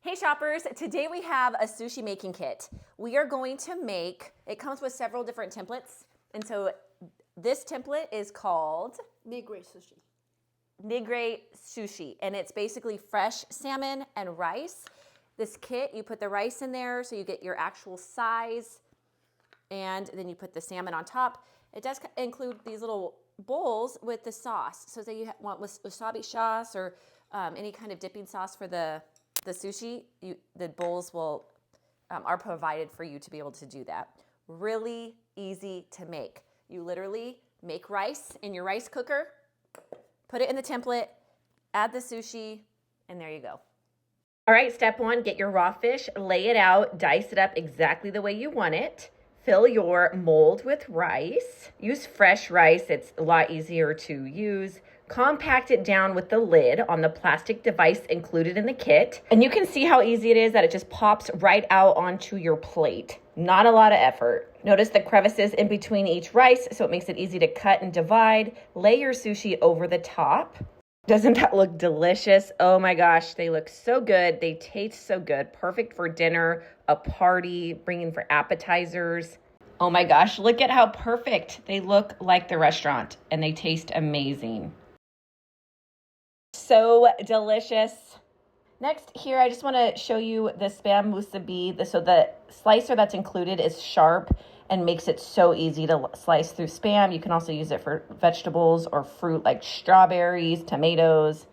Hey shoppers, today we have a sushi making kit. We are going to make, it comes with several different templates. And so this template is called Nigiri sushi. Nigiri sushi. And it's basically fresh salmon and rice. This kit, you put the rice in there so you get your actual size. And then you put the salmon on top. It does include these little bowls with the sauce. So say you want wasabi sauce or any kind of dipping sauce for the sushi, the bowls are provided for you to be able to do that. Really easy to make. You literally make rice in your rice cooker, put it in the template, add the sushi, and there you go. All right, step one, get your raw fish, lay it out, dice it up exactly the way you want it. Fill your mold with rice. Use fresh rice, it's a lot easier to use. Compact it down with the lid on the plastic device included in the kit. And you can see how easy it is that it just pops right out onto your plate. Not a lot of effort. Notice the crevices in between each rice, so it makes it easy to cut and divide. Lay your sushi over the top. Doesn't that look delicious? Oh my gosh, they look so good. They taste so good. Perfect for dinner, a party, bringing for appetizers. Oh my gosh, look at how perfect. They look like the restaurant and they taste amazing. So delicious. Next here, I just want to show you the Spam musubi. So the slicer that's included is sharp and makes it so easy to slice through Spam. You can also use it for vegetables or fruit like strawberries, tomatoes.